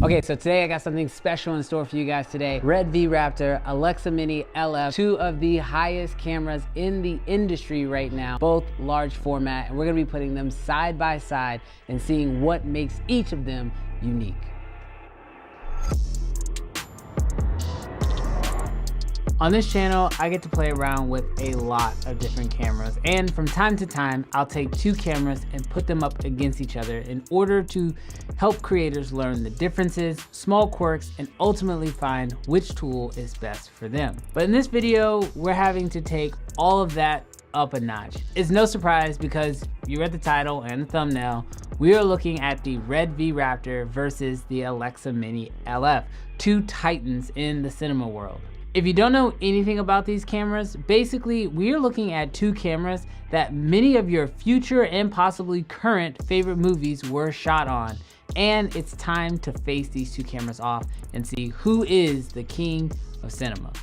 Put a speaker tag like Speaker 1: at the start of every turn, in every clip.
Speaker 1: Okay, so today I got something special in store for you guys today. Red V Raptor, Alexa Mini LF, two of the highest cameras in the industry right now, both large format, and we're gonna be putting them side by side and seeing what makes each of them unique. On this channel, I get to play around with a lot of different cameras, and from time to time, I'll take two cameras and put them up against each other in order to help creators learn the differences, small quirks, and ultimately find which tool is best for them. But in this video, we're having to take all of that up a notch. It's no surprise because you read the title and the thumbnail. We are looking at the Red V Raptor versus the Alexa Mini LF, two titans in the cinema world. If you don't know anything about these cameras, basically we are looking at two cameras that many of your future and possibly current favorite movies were shot on. And it's time to face these two cameras off and see who is the king of cinema.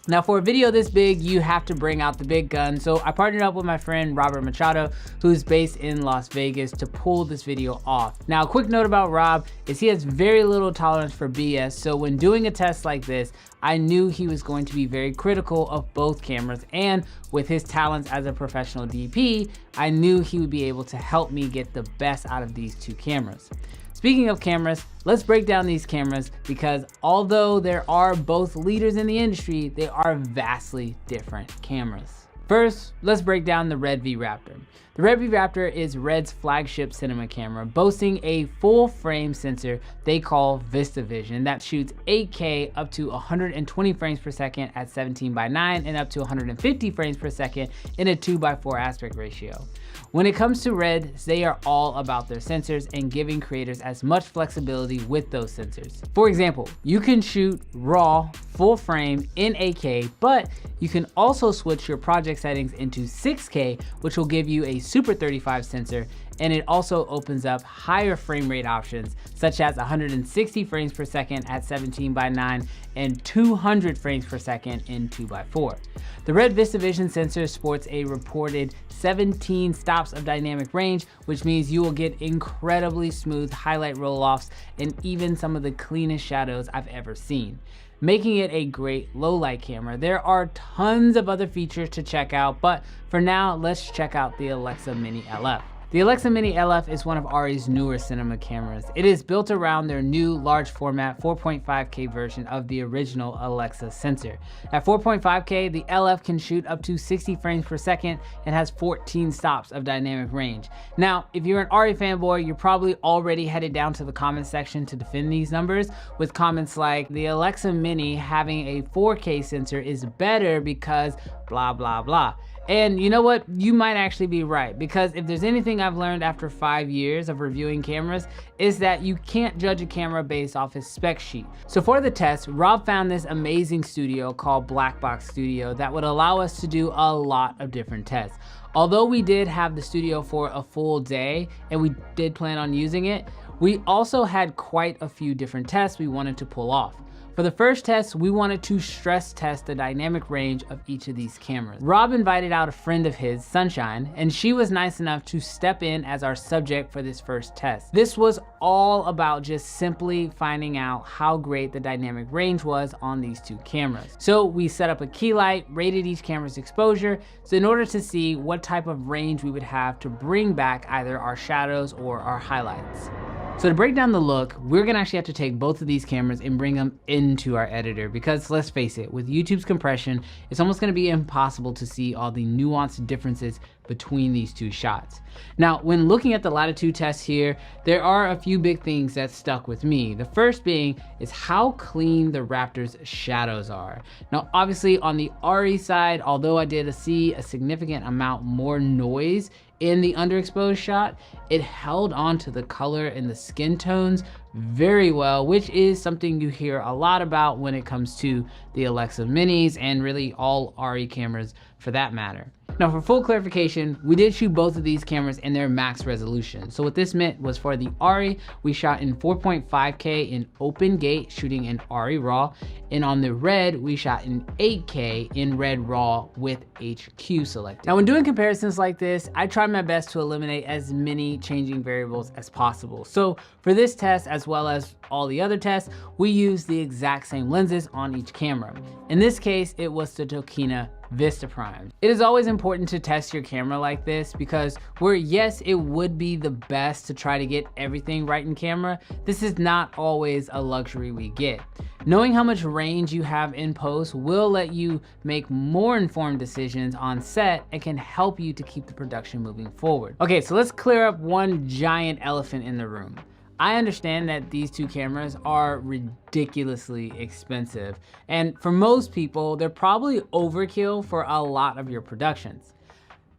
Speaker 1: Now for a video this big, you have to bring out the big gun. So I partnered up with my friend Robert Machado, who's based in Las Vegas, to pull this video off. Now a quick note about Rob is he has very little tolerance for BS. So when doing a test like this, I knew he was going to be very critical of both cameras, and with his talents as a professional DP, I knew he would be able to help me get the best out of these two cameras. Speaking of cameras, let's break down these cameras because although there are both leaders in the industry, they are vastly different cameras. First, let's break down the Red V Raptor. The Red V Raptor is Red's flagship cinema camera, boasting a full frame sensor they call VistaVision that shoots 8K up to 120 frames per second at 17:9 and up to 150 frames per second in a 2:4 aspect ratio. When it comes to Red, they are all about their sensors and giving creators as much flexibility with those sensors. For example, you can shoot RAW full frame in 8K, but you can also switch your project settings into 6K, which will give you a Super 35 sensor, and it also opens up higher frame rate options, such as 160 frames per second at 17:9 and 200 frames per second in 2:4. The Red VistaVision sensor sports a reported 17 stops of dynamic range, which means you will get incredibly smooth highlight roll-offs and even some of the cleanest shadows I've ever seen, making it a great low light camera. There are tons of other features to check out, but for now, let's check out the Alexa Mini LF. The Alexa Mini LF is one of ARRI's newer cinema cameras. It is built around their new large format 4.5K version of the original Alexa sensor. At 4.5K, the LF can shoot up to 60 frames per second and has 14 stops of dynamic range. Now, if you're an ARRI fanboy, you're probably already headed down to the comment section to defend these numbers with comments like, the Alexa Mini having a 4K sensor is better because blah, blah, blah. And you know what? You might actually be right, because if there's anything I've learned after 5 years of reviewing cameras, is that you can't judge a camera based off its spec sheet. So for the test, Rob found this amazing studio called Black Box Studio that would allow us to do a lot of different tests. Although we did have the studio for a full day and we did plan on using it, we also had quite a few different tests we wanted to pull off. For the first test, we wanted to stress test the dynamic range of each of these cameras. Rob invited out a friend of his, Sunshine, and she was nice enough to step in as our subject for this first test. This was all about just simply finding out how great the dynamic range was on these two cameras. So we set up a key light, rated each camera's exposure, so in order to see what type of range we would have to bring back either our shadows or our highlights. So to break down the look, we're gonna actually have to take both of these cameras and bring them into our editor, because let's face it, with YouTube's compression, it's almost gonna be impossible to see all the nuanced differences between these two shots. Now, when looking at the Latitude test here, there are a few big things that stuck with me. The first being is how clean the Raptor's shadows are. Now, obviously on the ARRI side, although I did see a significant amount more noise in the underexposed shot, it held on to the color and the skin tones very well, which is something you hear a lot about when it comes to the Alexa Minis and really all ARRI cameras for that matter. Now for full clarification, we did shoot both of these cameras in their max resolution. So what this meant was for the ARRI, we shot in 4.5K in open gate, shooting in ARRI RAW. And on the Red, we shot in 8K in Red RAW with HQ selected. Now when doing comparisons like this, I try my best to eliminate as many changing variables as possible. So for this test, as well as all the other tests, we use the exact same lenses on each camera. In this case, it was the Tokina Vistaprime. It is always important to test your camera like this because where yes, it would be the best to try to get everything right in camera, this is not always a luxury we get. Knowing how much range you have in post will let you make more informed decisions on set and can help you to keep the production moving forward. Okay, so let's clear up one giant elephant in the room. I understand that these two cameras are ridiculously expensive, and for most people, they're probably overkill for a lot of your productions.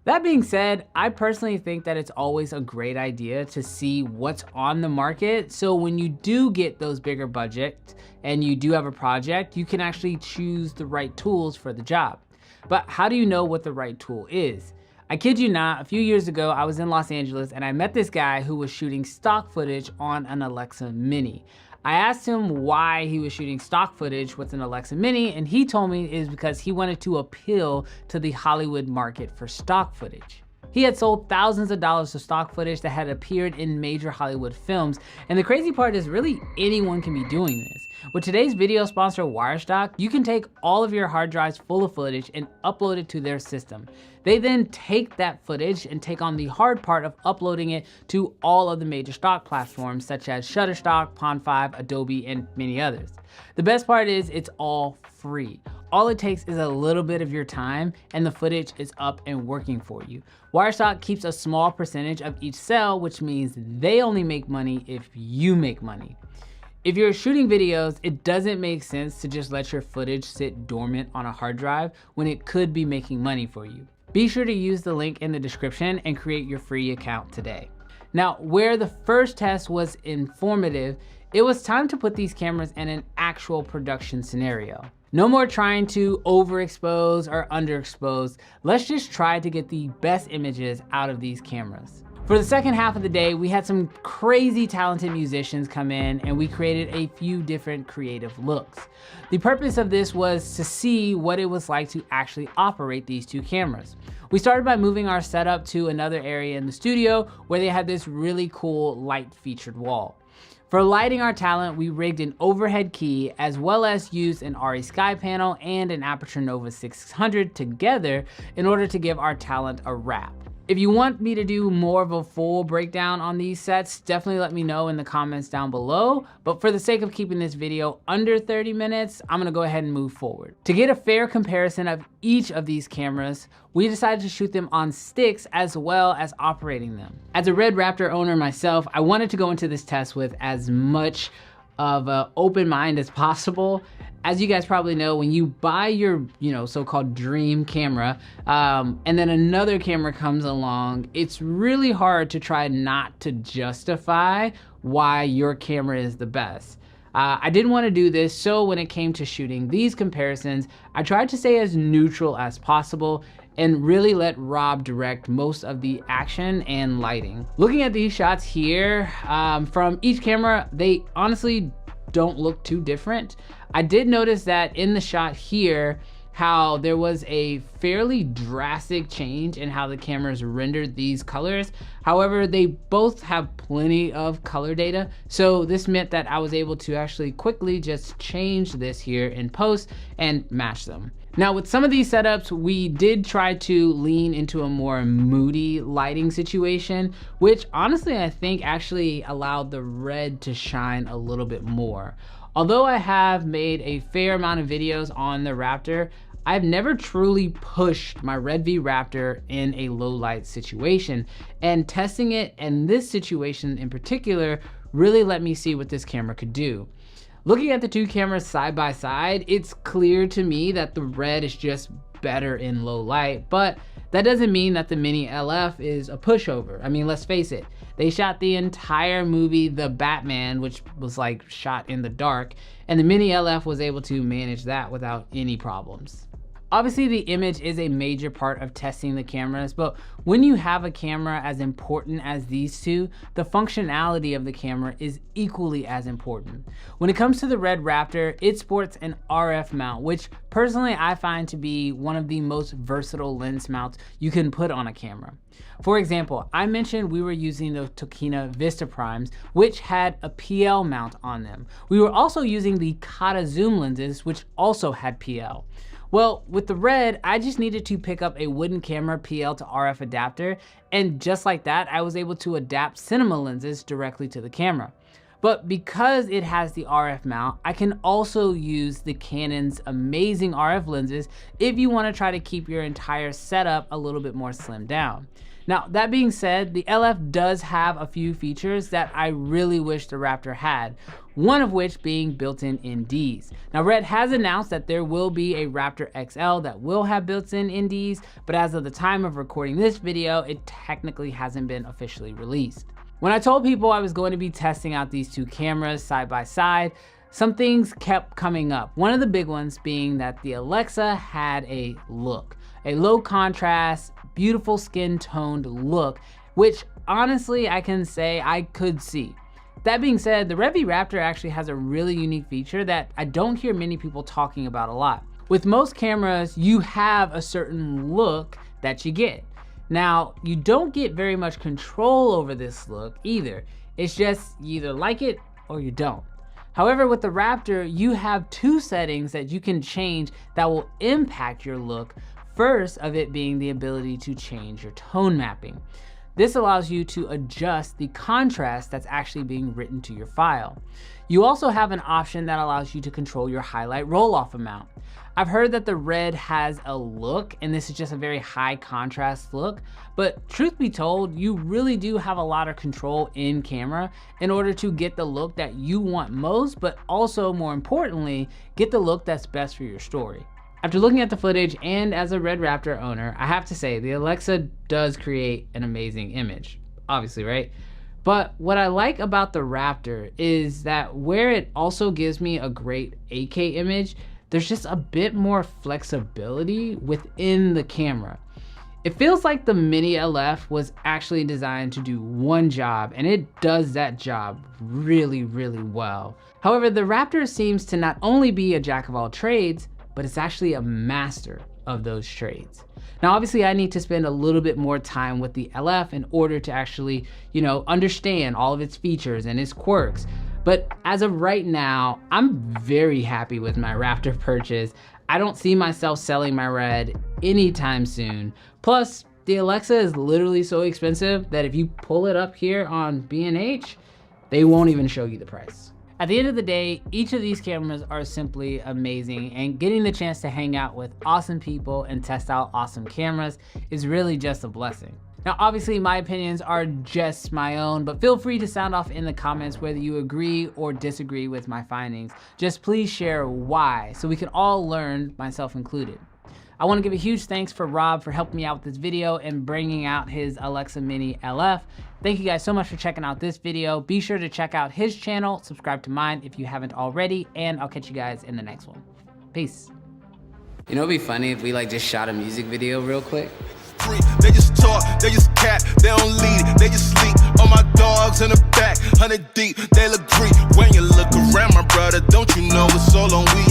Speaker 1: That being said, I personally think that it's always a great idea to see what's on the market, so when you do get those bigger budgets and you do have a project, you can actually choose the right tools for the job. But how do you know what the right tool is? I kid you not, a few years ago, I was in Los Angeles and I met this guy who was shooting stock footage on an Alexa Mini. I asked him why he was shooting stock footage with an Alexa Mini, and he told me it is because he wanted to appeal to the Hollywood market for stock footage. He had sold thousands of dollars of stock footage that had appeared in major Hollywood films, and the crazy part is really anyone can be doing this. With today's video sponsor Wirestock, you can take all of your hard drives full of footage and upload it to their system. They then take that footage and take on the hard part of uploading it to all of the major stock platforms such as Shutterstock, Pond5, Adobe, and many others. The best part is it's all free. All it takes is a little bit of your time and the footage is up and working for you. Wirestock keeps a small percentage of each sale, which means they only make money if you make money. If you're shooting videos, it doesn't make sense to just let your footage sit dormant on a hard drive when it could be making money for you. Be sure to use the link in the description and create your free account today. Now, where the first test was informative, it was time to put these cameras in an actual production scenario. No more trying to overexpose or underexpose. Let's just try to get the best images out of these cameras. For the second half of the day, we had some crazy talented musicians come in and we created a few different creative looks. The purpose of this was to see what it was like to actually operate these two cameras. We started by moving our setup to another area in the studio where they had this really cool light featured wall. For lighting our talent, we rigged an overhead key as well as used an ARRI Sky panel and an Aperture Nova 600 together in order to give our talent a wrap. If you want me to do more of a full breakdown on these sets, definitely let me know in the comments down below. But for the sake of keeping this video under 30 minutes, I'm gonna go ahead and move forward. To get a fair comparison of each of these cameras, we decided to shoot them on sticks as well as operating them. As a Red Raptor owner myself, I wanted to go into this test with as much of an open mind as possible. As you guys probably know, when you buy your, so-called dream camera, and then another camera comes along, it's really hard to try not to justify why your camera is the best. I didn't want to do this, so when it came to shooting these comparisons, I tried to stay as neutral as possible and really let Rob direct most of the action and lighting. Looking at these shots here, from each camera, they honestly don't look too different. I did notice that in the shot here, how there was a fairly drastic change in how the cameras rendered these colors. However, they both have plenty of color data. So this meant that I was able to actually quickly just change this here in post and match them. Now with some of these setups, we did try to lean into a more moody lighting situation, which honestly I think actually allowed the red to shine a little bit more. Although I have made a fair amount of videos on the Raptor, I've never truly pushed my Red V Raptor in a low light situation, and testing it in this situation in particular really let me see what this camera could do. Looking at the two cameras side by side, it's clear to me that the Red is just better in low light, but that doesn't mean that the Mini LF is a pushover. I mean, let's face it, they shot the entire movie The Batman, which was like shot in the dark, and the Mini LF was able to manage that without any problems. Obviously, the image is a major part of testing the cameras, but when you have a camera as important as these two, the functionality of the camera is equally as important. When it comes to the Red Raptor, it sports an RF mount, which personally I find to be one of the most versatile lens mounts you can put on a camera. For example, I mentioned we were using the Tokina Vista Primes, which had a PL mount on them. We were also using the Kata zoom lenses, which also had PL. Well, with the Red, I just needed to pick up a wooden camera PL to RF adapter, and just like that, I was able to adapt cinema lenses directly to the camera. But because it has the RF mount, I can also use the Canon's amazing RF lenses if you want to try to keep your entire setup a little bit more slimmed down. Now, that being said, the LF does have a few features that I really wish the Raptor had, one of which being built-in NDs. Now, Red has announced that there will be a Raptor XL that will have built-in NDs, but as of the time of recording this video, it technically hasn't been officially released. When I told people I was going to be testing out these two cameras side by side, some things kept coming up. One of the big ones being that the Alexa had a look, a low contrast, beautiful skin toned look, which honestly I can say I could see. That being said, the Revy Raptor actually has a really unique feature that I don't hear many people talking about a lot. With most cameras, you have a certain look that you get. Now, you don't get very much control over this look either. It's just you either like it or you don't. However, with the Raptor, you have two settings that you can change that will impact your look. First of it being the ability to change your tone mapping. This allows you to adjust the contrast that's actually being written to your file. You also have an option that allows you to control your highlight roll-off amount. I've heard that the Red has a look, and this is just a very high contrast look, but truth be told, you really do have a lot of control in camera in order to get the look that you want most, but also more importantly, get the look that's best for your story. After looking at the footage and as a Red Raptor owner, I have to say the Alexa does create an amazing image, obviously, right? But what I like about the Raptor is that where it also gives me a great 8K image, there's just a bit more flexibility within the camera. It feels like the Mini LF was actually designed to do one job, and it does that job really, really well. However, the Raptor seems to not only be a jack of all trades, but it's actually a master of those trades. Now, obviously I need to spend a little bit more time with the LF in order to actually, understand all of its features and its quirks. But as of right now, I'm very happy with my Raptor purchase. I don't see myself selling my Red anytime soon. Plus, the Alexa is literally so expensive that if you pull it up here on B&H, they won't even show you the price. At the end of the day, each of these cameras are simply amazing, and getting the chance to hang out with awesome people and test out awesome cameras is really just a blessing. Now, obviously my opinions are just my own, but feel free to sound off in the comments whether you agree or disagree with my findings. Just please share why, so we can all learn, myself included. I want to give a huge thanks for Rob for helping me out with this video and bringing out his Alexa Mini LF. Thank you guys so much for checking out this video. Be sure to check out his channel, subscribe to mine if you haven't already, and I'll catch you guys in the next one. Peace. You know, it'd be funny if we just shot a music video real quick.
Speaker 2: They just talk, they just cap, they don't lead it, they just sleep. All my dogs in the back, 100 deep, they look green. When you look around, my brother, don't you know it's all on we?